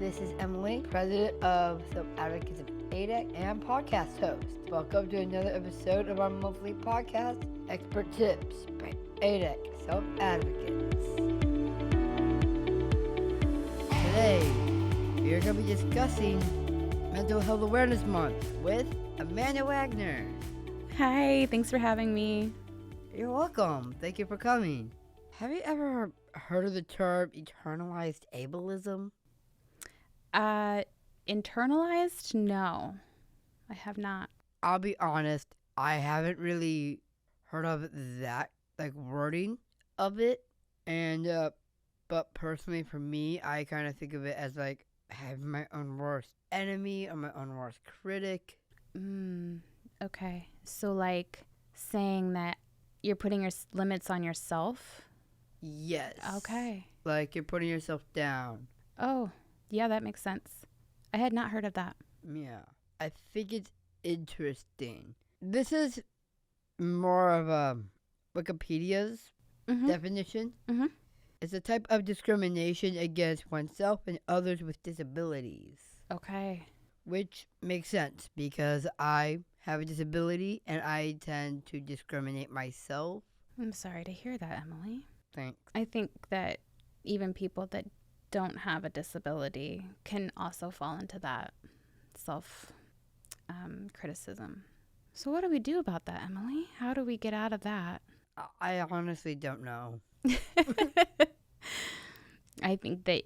This is Emily, president of Self-Advocates ADEC and podcast host. Welcome to another episode of our monthly podcast, Expert Tips by ADEC Self-Advocates. Today, we are going to be discussing Mental Health Awareness Month with Amanda Wagner. Hi, thanks for having me. You're welcome. Thank you for coming. Have you ever heard of the term internalized ableism? Internalized? No, I have not. I'll be honest, I haven't really heard of that, wording of it. And, but personally for me, I kind of think of it as having my own worst enemy or my own worst critic. Okay. So saying that you're putting your limits on yourself? Yes. Okay. Like you're putting yourself down. Oh, yeah, that makes sense. I had not heard of that. Yeah. I think it's interesting. This is more of a Wikipedia's definition. Mm-hmm. It's a type of discrimination against oneself and others with disabilities. Okay. Which makes sense because I have a disability and I tend to discriminate myself. I'm sorry to hear that, Emily. Thanks. I think that even people that don't have a disability can also fall into that self-criticism. So what do we do about that, Emily? How do we get out of that? I honestly don't know. I think that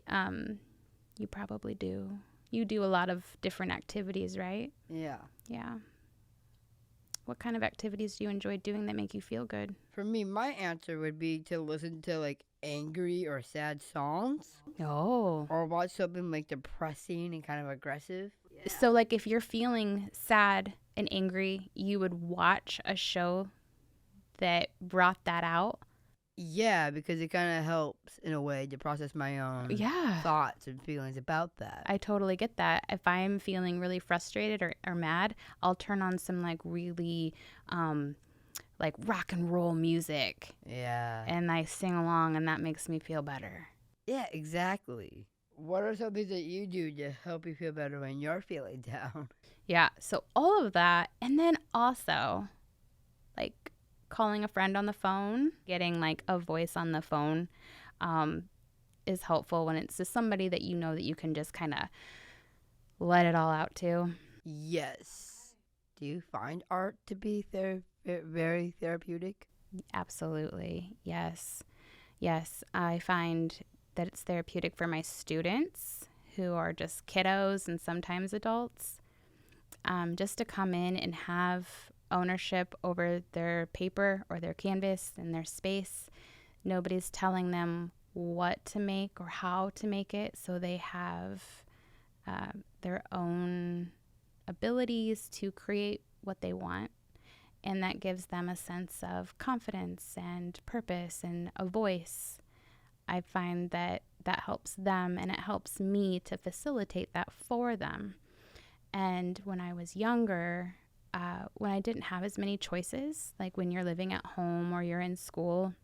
you probably do. You do a lot of different activities, right? Yeah. Yeah. What kind of activities do you enjoy doing that make you feel good? For me, my answer would be to listen to angry or sad songs. Oh. Or watch something depressing and kind of aggressive. Yeah. So if you're feeling sad and angry, you would watch a show that brought that out? Yeah, because it kind of helps in a way to process my own thoughts and feelings about that. I totally get that. If I'm feeling really frustrated or mad, I'll turn on some really rock and roll music. Yeah. And I sing along and that makes me feel better. Yeah, exactly. What are some things that you do to help you feel better when you're feeling down? Yeah, so all of that. And then also calling a friend on the phone, getting a voice on the phone is helpful when it's just somebody that you know that you can just kind of let it all out to. Yes. Do you find art to be very therapeutic? Absolutely. Yes. Yes, I find that it's therapeutic for my students who are just kiddos and sometimes adults, just to come in and have ownership over their paper or their canvas and their space. Nobody's telling them what to make or how to make it, so they have their own abilities to create what they want, and that gives them a sense of confidence and purpose and a voice. I find that helps them, and it helps me to facilitate that for them. And when I was younger, when I didn't have as many choices, like when you're living at home or you're in school,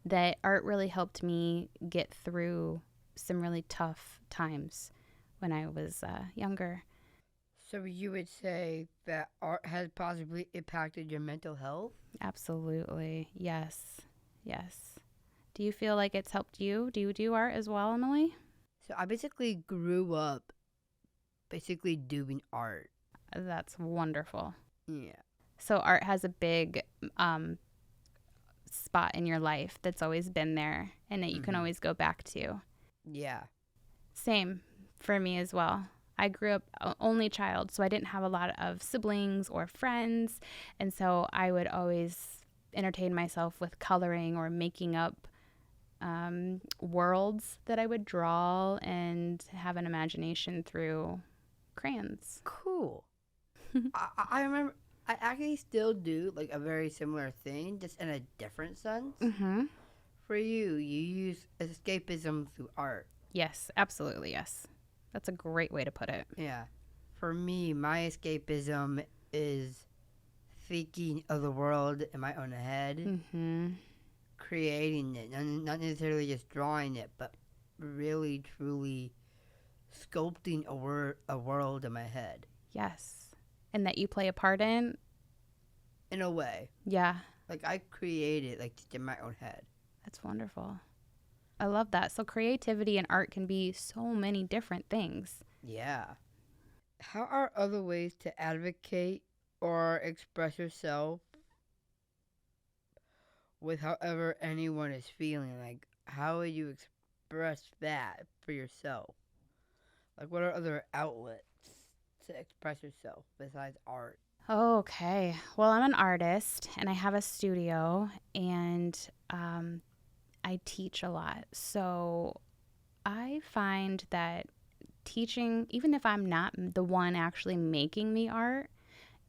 that art really helped me get through some really tough times when I was younger. So you would say that art has positively impacted your mental health? Absolutely. Yes. Yes. Do you feel like it's helped you? Do you do art as well, Emily? So I basically grew up doing art. That's wonderful. Yeah. So art has a big spot in your life that's always been there and that you can always go back to. Yeah. Same for me as well. I grew up only child, so I didn't have a lot of siblings or friends. And so I would always entertain myself with coloring or making up worlds that I would draw and have an imagination through crayons. Cool. I remember I actually still do a very similar thing, just in a different sense. Mm-hmm. For you use escapism through art. Yes, absolutely, yes. That's a great way to put it. Yeah. For me, my escapism is thinking of the world in my own head, creating it, not necessarily just drawing it, but really, truly sculpting a world in my head. Yes. And that you play a part in? In a way. Yeah. Like, I create it, like, just in my own head. That's wonderful. I love that. So creativity and art can be so many different things. Yeah. How are other ways to advocate or express yourself with however anyone is feeling? Like, how would you express that for yourself? Like, what are other outlets to express yourself besides art? Okay. Well, I'm an artist and I have a studio and I teach a lot. So I find that teaching, even if I'm not the one actually making the art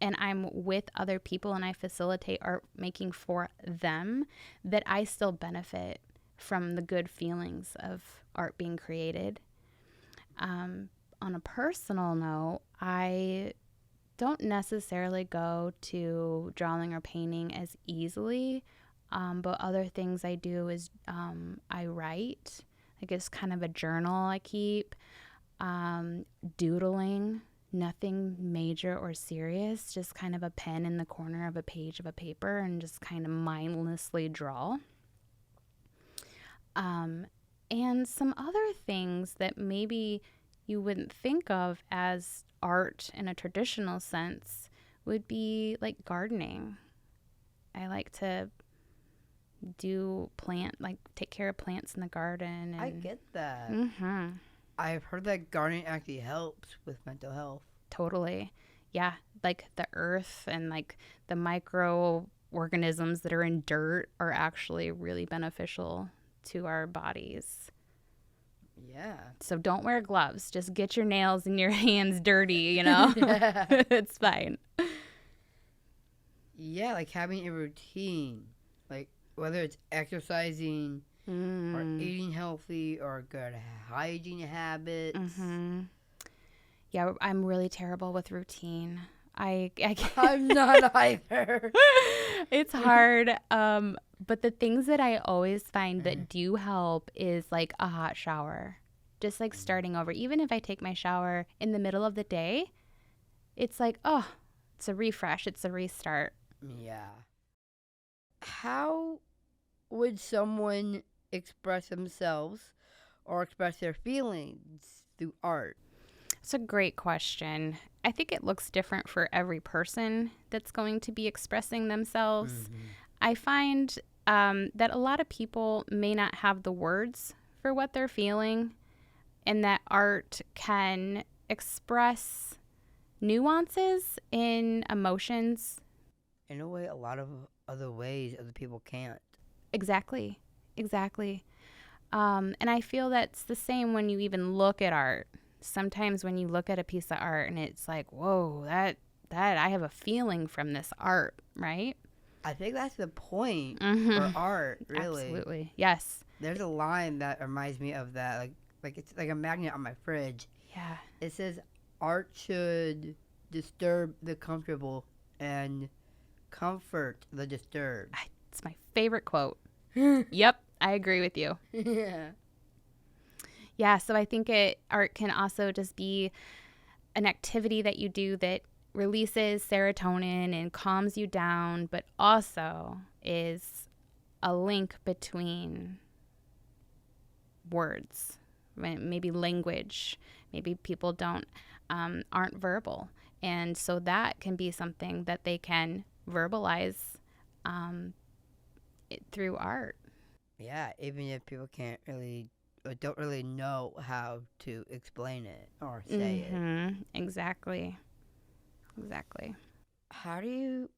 and I'm with other people and I facilitate art making for them, that I still benefit from the good feelings of art being created. On a personal note, I don't necessarily go to drawing or painting as easily, but other things I do is I write. Like it's kind of a journal I keep. Doodling, nothing major or serious, just kind of a pen in the corner of a page of a paper and just kind of mindlessly draw. And some other things that maybe you wouldn't think of as art in a traditional sense would be like gardening. I like to take care of plants in the garden. And I get that. Mm-hmm. I've heard that gardening actually helps with mental health. Totally. Yeah, like the earth and like the microorganisms that are in dirt are actually really beneficial to our bodies. Yeah. So don't wear gloves. Just get your nails and your hands dirty, you know? It's fine. Yeah, like having a routine. Like whether it's exercising or eating healthy or good hygiene habits. Mm-hmm. Yeah, I'm really terrible with routine. I I'm not either. It's hard. But the things that I always find that do help is like a hot shower. Just like starting over. Even if I take my shower in the middle of the day, it's like, oh, it's a refresh. It's a restart. Yeah. How would someone express themselves or express their feelings through art? It's a great question. I think it looks different for every person that's going to be expressing themselves. Mm-hmm. I find that a lot of people may not have the words for what they're feeling, and that art can express nuances in emotions. In a way, a lot of other ways other people can't. Exactly. And I feel that's the same when you even look at art. Sometimes when you look at a piece of art and it's like, whoa, that I have a feeling from this art, right? I think that's the point for art, really. Absolutely. Yes. There's a line that reminds me of that. Like it's like a magnet on my fridge. Yeah. It says art should disturb the comfortable and comfort the disturbed. It's my favorite quote. Yep, I agree with you. Yeah. Yeah, so I think art can also just be an activity that you do that releases serotonin and calms you down, but also is a link between words, maybe language. Maybe people aren't verbal, and so that can be something that they can verbalize through art. Yeah, even if people can't really or don't really know how to explain it or say it. Exactly. How do you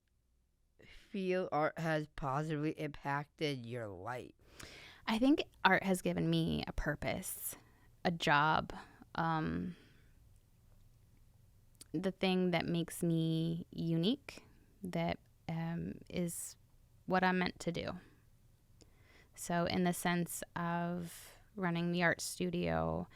feel art has positively impacted your life? I think art has given me a purpose, a job, the thing that makes me unique, that is what I'm meant to do. So in the sense of running the art studio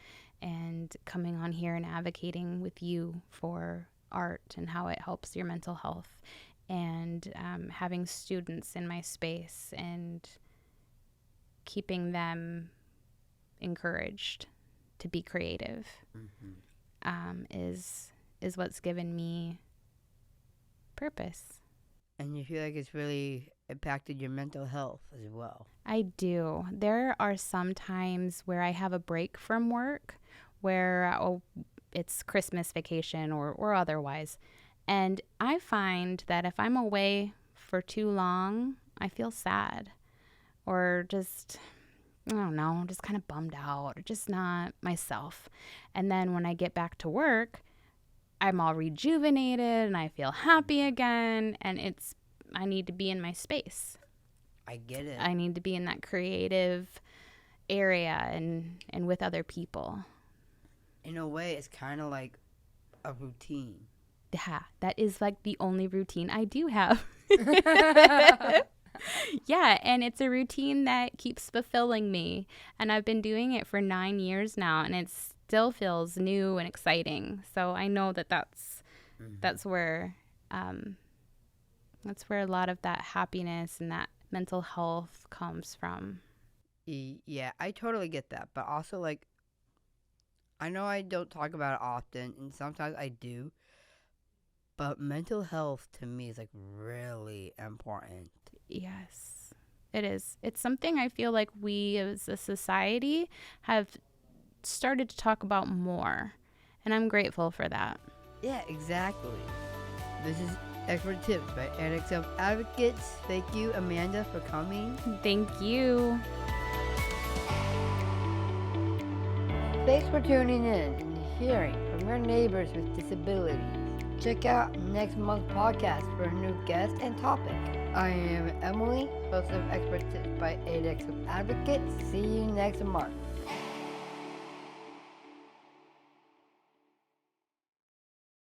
and coming on here and advocating with you for art and how it helps your mental health, and having students in my space and keeping them encouraged to be creative is what's given me purpose. And you feel like it's really impacted your mental health as well? I do. There are some times where I have a break from work where it's Christmas vacation or otherwise. And I find that if I'm away for too long, I feel sad or just, I don't know, just kind of bummed out or just not myself. And then when I get back to work, I'm all rejuvenated and I feel happy again. And I need to be in my space. I get it. I need to be in that creative area and with other people. In a way, it's kind of like a routine. Yeah, that is like the only routine I do have. Yeah, and it's a routine that keeps fulfilling me. And I've been doing it for 9 years now, and it still feels new and exciting. So I know that's where a lot of that happiness and that mental health comes from. Yeah, I totally get that. But also, like, I know I don't talk about it often, and sometimes I do. But mental health to me is like really important. Yes, it is. It's something I feel like we as a society have started to talk about more. And I'm grateful for that. Yeah, exactly. This is Expert Tips by ADEC Self-Advocates. Thank you, Amanda, for coming. Thank you. Thanks for tuning in and hearing from your neighbors with disabilities. Check out next month's podcast for a new guest and topic. I am Emily, host of Expert Tips by ADEC Self-Advocates. See you next month.